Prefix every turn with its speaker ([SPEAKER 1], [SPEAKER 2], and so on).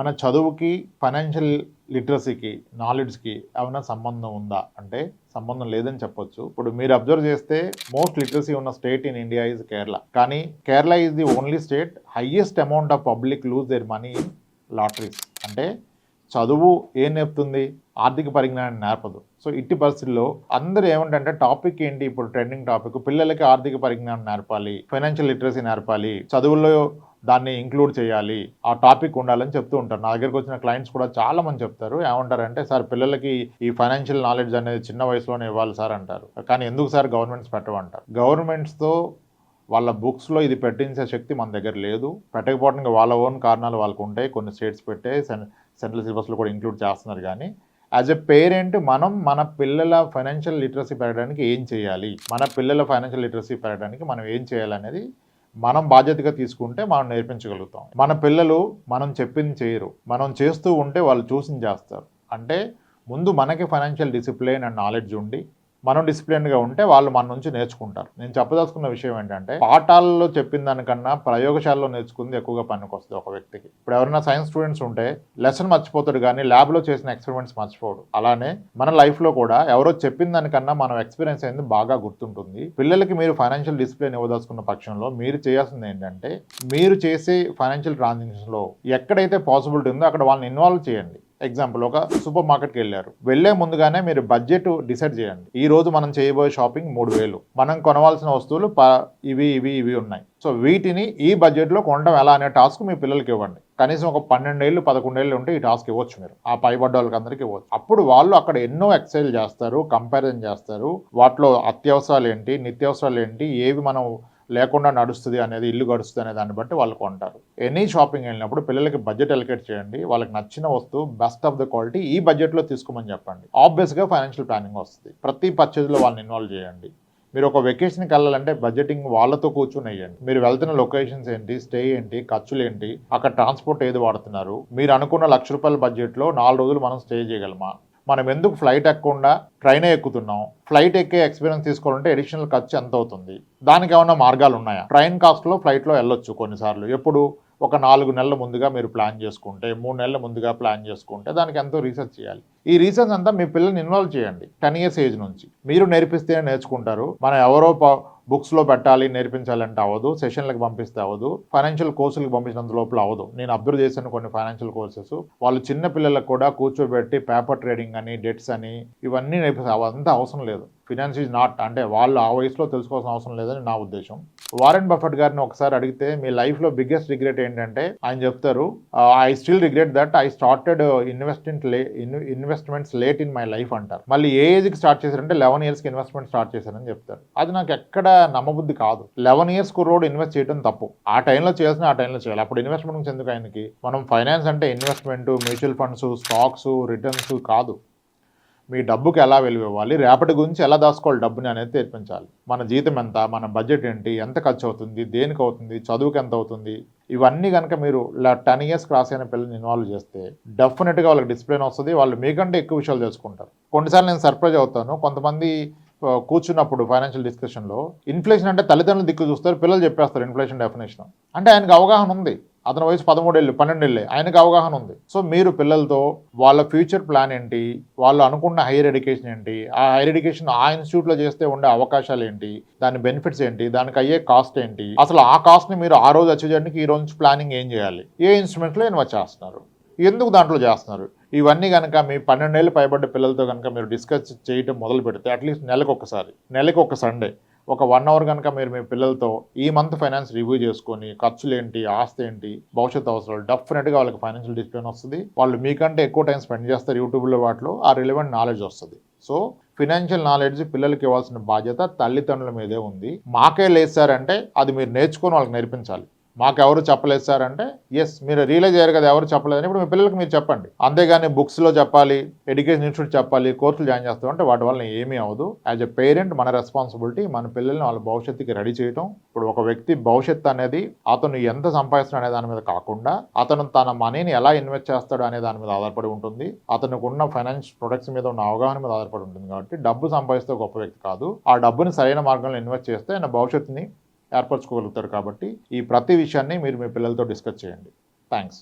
[SPEAKER 1] మన చదువుకి, ఫైనాన్షియల్ లిటరసీకి, నాలెడ్జ్‌కి ఏమన్నా సంబంధం ఉందా? అంటే సంబంధం లేదని చెప్పొచ్చు. ఇప్పుడు మీరు అబ్జర్వ్ చేస్తే మోస్ట్ లిటరసీ ఉన్న state in India is Kerala. కానీ Kerala is the only state highest amount of public lose their money in lotteries. అంటే చదువు ఏం నేర్పుతుంది? ఆర్థిక పరిజ్ఞానం నేర్పదు. సో ఇట్టి పరిస్థితుల్లో అందరూ ఏమంటే టాపిక్ ఏంటి, ఇప్పుడు ట్రెండింగ్ టాపిక్ పిల్లలకి ఆర్థిక పరిజ్ఞానం నేర్పాలి, ఫైనాన్షియల్ లిటరసీ నేర్పాలి, చదువుల్లో దాన్ని ఇంక్లూడ్ చేయాలి, ఆ టాపిక్ ఉండాలని చెప్తూ ఉంటారు. నా దగ్గరకు వచ్చిన క్లయింట్స్ కూడా చాలా మంది చెప్తారు. ఏమంటారంటే, సార్ పిల్లలకి ఈ ఫైనాన్షియల్ నాలెడ్జ్ అనేది చిన్న వయసులోనే ఇవ్వాలి సార్ అంటారు. కానీ ఎందుకు సార్ గవర్నమెంట్స్ పెట్టమంటారు? గవర్నమెంట్స్తో వాళ్ళ బుక్స్లో ఇది పెట్టించే శక్తి మన దగ్గర లేదు. పెట్టకపోవడానికి వాళ్ళ ఓన్ కారణాలు వాళ్ళకు ఉంటాయి. కొన్ని స్టేట్స్ పెట్టే సెంట్రల్ సిలబస్లో కూడా ఇంక్లూడ్ చేస్తున్నారు. కానీ యాజ్ ఎ పేరెంట్ మనం మన పిల్లల ఫైనాన్షియల్ లిటరసీ పెరగడానికి ఏం చేయాలి, మన పిల్లల ఫైనాన్షియల్ లిటరసీ పెరగడానికి మనం ఏం చేయాలనేది మనం బాధ్యతగా తీసుకుంటే మనం నేర్పించగలుగుతాం. మన పిల్లలు మనం చెప్పింది చేయరు, మనం చేస్తూ ఉంటే వాళ్ళు చూసింది చేస్తారు. అంటే ముందు మనకి ఫైనాన్షియల్ డిసిప్లిన్ అండ్ నాలెడ్జ్ ఉండి మనం డిసిప్లిన్గా ఉంటే వాళ్ళు మన నుంచి నేర్చుకుంటారు. నేను చెప్పదలుచుకున్న విషయం ఏంటంటే, పాఠాలలో చెప్పిన దానికన్నా ప్రయోగశాలలో నేర్చుకుంది ఎక్కువగా పనికొస్తుంది ఒక వ్యక్తికి. ఇప్పుడు ఎవరైనా సైన్స్ స్టూడెంట్స్ ఉంటే లెసన్ మర్చిపోతాడు కానీ ల్యాబ్లో చేసిన ఎక్స్పెరిమెంట్స్ మర్చిపోడు. అలానే మన లైఫ్లో కూడా ఎవరో చెప్పిన దానికన్నా మనం ఎక్స్పీరియన్స్ అయింది బాగా గుర్తుంటుంది. పిల్లలకి మీరు ఫైనాన్షియల్ డిసిప్లిన్ ఇవ్వదలుచుకున్న పక్షంలో మీరు చేయాల్సింది ఏంటంటే, మీరు చేసే ఫైనాన్షియల్ ట్రాన్సాక్షన్స్లో ఎక్కడైతే పాసిబిలిటీ ఉందో అక్కడ వాళ్ళని ఇన్వాల్వ్ చేయండి. ఎగ్జాంపుల్, ఒక సూపర్ మార్కెట్కి వెళ్ళారు, వెళ్లే ముందుగానే మీరు బడ్జెట్ డిసైడ్ చేయండి. ఈ రోజు మనం చేయబోయే షాపింగ్ 3000, మనం కొనవలసిన వస్తువులు ఇవి ఉన్నాయి. సో వీటిని ఈ బడ్జెట్లో కొనడం ఎలా అనే టాస్క్ మీ పిల్లలకి ఇవ్వండి. కనీసం ఒక 12 ఏళ్ళు 11 ఏళ్ళు ఉంటే ఈ టాస్క్ ఇవ్వచ్చు మీరు, ఆ పైబడ్డ వాళ్ళకి అందరికీ ఇవ్వచ్చు. అప్పుడు వాళ్ళు అక్కడ ఎన్నో ఎక్సైజ్ చేస్తారు, కంపారిజన్ చేస్తారు, వాటిలో అత్యవసరాలు ఏంటి, నిత్యావసరాలు ఏంటి, ఏవి మనం లేకుండా నడుస్తుంది అనేది, ఇల్లు గడుస్తుంది అనే దాన్ని బట్టి వాళ్ళు కొంటారు. ఎనీ షాపింగ్ వెళ్ళినప్పుడు పిల్లలకి బడ్జెట్ అలొకేట్ చేయండి. వాళ్ళకి నచ్చిన వస్తువు బెస్ట్ ఆఫ్ ద క్వాలిటీ ఈ బడ్జెట్లో తీసుకోమని చెప్పండి. ఆబ్వియస్గా ఫైనాన్షియల్ ప్లానింగ్ వస్తుంది. ప్రతి పర్చేజ్లో వాళ్ళని ఇన్వాల్వ్ చేయండి. మీరు ఒక వెకేషన్కి వెళ్ళాలంటే బడ్జెటింగ్ వాళ్ళతో కూర్చొని వేయండి. మీరు వెళ్తున్న లొకేషన్స్ ఏంటి, స్టే ఏంటి, ఖర్చులు ఏంటి, అక్కడ ట్రాన్స్పోర్ట్ ఏది వాడుతున్నారు, మీరు అనుకున్న ₹1,00,000 బడ్జెట్లో 4 రోజులు మనం స్టే చేయగలమా, మనం ఎందుకు ఫ్లైట్ ఎక్కకుండా ట్రైనే ఎక్కుతున్నాం, ఫ్లైట్ ఎక్కే ఎక్స్పీరియన్స్ తీసుకోవాలంటే అడిషనల్ ఖర్చు ఎంత అవుతుంది, దానికి ఏమైనా మార్గాలు ఉన్నాయా? ట్రైన్ కాస్ట్లో ఫ్లైట్లో వెళ్ళొచ్చు కొన్నిసార్లు. ఎప్పుడు ఒక 4 నెలల ముందుగా మీరు ప్లాన్ చేసుకుంటే, 3 నెలల ముందుగా ప్లాన్ చేసుకుంటే దానికి ఎంతో రీసెర్చ్ చేయాలి. ఈ రీసెర్చ్ అంతా మీ పిల్లల్ని ఇన్వాల్వ్ చేయండి. 10 years ఏజ్ నుంచి మీరు నేర్పిస్తేనే నేర్చుకుంటారు. మనం ఎవరో బుక్స్లో పెట్టాలి నేర్పించాలంటే అవ్వదు, సెషన్లకు పంపిస్తే అవ్వదు, ఫైనాన్షియల్ కోర్సులకు పంపించినంత లోపల అవ్వదు. నేను అబ్జర్వ్ చేశాను కొన్ని ఫైనాన్షియల్ కోర్సెస్, వాళ్ళు చిన్న పిల్లలకు కూడా కూర్చోబెట్టి పేపర్ ట్రేడింగ్ అని, డెట్స్ అని ఇవన్నీ నేర్పిస్తారు. అవంతా అవసరం లేదు. ఫినాన్స్ ఈజ్ నాట్, అంటే వాళ్ళు ఆ వయసులో తెలుసుకోవాల్సిన అవసరం లేదని నా ఉద్దేశం. వారెన్ బఫెట్ గారిని ఒకసారి అడిగితే మీ లైఫ్లో బిగ్గెస్ట్ రిగ్రెట్ ఏంటంటే, ఆయన చెప్తారు, I still regret that I started investments late in my life అంటారు. మళ్ళీ ఏ ఏజ్కి స్టార్ట్ చేశారంటే 11 yearsకి ఇన్వెస్ట్మెంట్ స్టార్ట్ చేశారని చెప్తారు. అది నాకు ఎక్కడ నమ్మబుద్ధి కాదు. 11 years కుర్రోడు ఇన్వెస్ట్ చేయడం తప్పు. ఆ టైంలో చేయాల్సిన ఆ టైంలో చేయాలి. అప్పుడు ఇన్వెస్ట్మెంట్ నుంచి ఎందుకు ఆయనకి? మనం ఫైనాన్స్ అంటే investment, mutual funds, stocks, returns కాదు. మీ డబ్బుకి ఎలా విలువ ఇవ్వాలి, రేపటి గురించి ఎలా దాచుకోవాలి డబ్బుని అనేది నేర్పించాలి. మన జీతం ఎంత, మన బడ్జెట్ ఏంటి, ఎంత ఖర్చు అవుతుంది, దేనికి అవుతుంది, చదువుకి ఎంత అవుతుంది, ఇవన్నీ కనుక మీరు 10 years క్రాస్ అయిన పిల్లల్ని ఇన్వాల్వ్ చేస్తే డెఫినెట్గా వాళ్ళకి డిసిప్లిన్ వస్తుంది. వాళ్ళు మీకంటే ఎక్కువ విషయాలు తెలుసుకుంటారు. కొన్నిసార్లు నేను సర్ప్రైజ్ అవుతాను. కొంతమంది కూర్చున్నప్పుడు ఫైనాన్షియల్ డిస్కషన్లో ఇన్ఫ్లేషన్ అంటే తల్లిదండ్రులు దిక్కు చూస్తారు, పిల్లలు చెప్పేస్తారు ఇన్ఫ్లేషన్ డెఫినేషన్. అంటే ఆయనకు అవగాహన ఉంది. అతని వయసు 13 ఏళ్ళు 12 ఏళ్ళే, ఆయనకు అవగాహన ఉంది. సో మీరు పిల్లలతో వాళ్ళ ఫ్యూచర్ ప్లాన్ ఏంటి, వాళ్ళు అనుకున్న హైయర్ ఎడ్యుకేషన్ ఏంటి, ఆ హైయర్ ఎడ్యుకేషన్ ఆ ఇన్స్టిట్యూట్లో చేస్తే ఉండే అవకాశాలు ఏంటి, దాని బెనిఫిట్స్ ఏంటి, దానికి అయ్యే కాస్ట్ ఏంటి, అసలు ఆ కాస్ట్ని మీరు ఆ రోజు అచీవ్ చేయడానికి ఈ రోజు ప్లానింగ్ ఏం చేయాలి, ఏ ఇన్స్ట్రుమెంట్లో ఇన్వెస్ట్ చేస్తున్నారు, ఎందుకు దాంట్లో చేస్తున్నారు, ఇవన్నీ కనుక మీ 12 ఏళ్ళు పైబడ్డ పిల్లలతో కనుక మీరు డిస్కస్ చేయడం మొదలు పెడితే అట్లీస్ట్ నెలకు ఒక సండే ఒక 1 hour కనుక మీరు మీ పిల్లలతో ఈ మంత్ ఫైనాన్స్ రివ్యూ చేసుకొని ఖర్చులు ఏంటి, ఆస్తి ఏంటి, భవిష్యత్ అవసరాలు, డెఫినెట్గా వాళ్ళకి ఫైనాన్షియల్ డిసిప్లిన్ వస్తుంది. వాళ్ళు మీకంటే ఎక్కువ టైం స్పెండ్ చేస్తారు యూట్యూబ్లో, వాటిలో ఆ రిలవెంట్ నాలెడ్జ్ వస్తుంది. సో ఫినాన్షియల్ నాలెడ్జ్ పిల్లలకి ఇవ్వాల్సిన బాధ్యత తల్లిదండ్రుల మీదే ఉంది. మాకే లేదు సార్ అంటే అది మీరు నేర్చుకొని వాళ్ళకి నేర్పించాలి. మాకెవరు చెప్పలేదు సార్ అంటే ఎస్, మీరు రియలైజ్ అయ్యారు కదా ఎవరు చెప్పలేదని, ఇప్పుడు మీ పిల్లలకి మీరు చెప్పండి. అంతేగాని బుక్స్లో చెప్పాలి, ఎడ్యుకేషన్ ఇన్స్టిట్యూట్ చెప్పాలి, కోర్సులు జాయిన్ చేస్తాం అంటే వాటి వల్ల ఏమీ అవ్వదు. యాజ్ ఎ పేరెంట్ మన రెస్పాన్సిబిలిటీ మన పిల్లల్ని వాళ్ళ భవిష్యత్తుకి రెడీ చేయడం. ఇప్పుడు ఒక వ్యక్తి భవిష్యత్తు అనేది అతను ఎంత సంపాదిస్తాడు అనే దాని మీద కాకుండా అతను తన మనీని ఎలా ఇన్వెస్ట్ చేస్తాడు అనే దాని మీద ఆధారపడి ఉంటుంది. అతనికి ఉన్న ఫైనాన్స్ ప్రొడక్ట్స్ మీద ఉన్న అవగాహన మీద ఆధారపడి ఉంటుంది. కాబట్టి డబ్బు సంపాదిస్తే గొప్ప వ్యక్తి కాదు, ఆ డబ్బుని సరైన మార్గంలో ఇన్వెస్ట్ చేస్తే ఆయన భవిష్యత్తుని ఏర్పరచుకోగలుగుతారు. కాబట్టి ఈ ప్రతి విషయాన్ని మీరు మీ పిల్లలతో డిస్కస్ చేయండి. థ్యాంక్స్.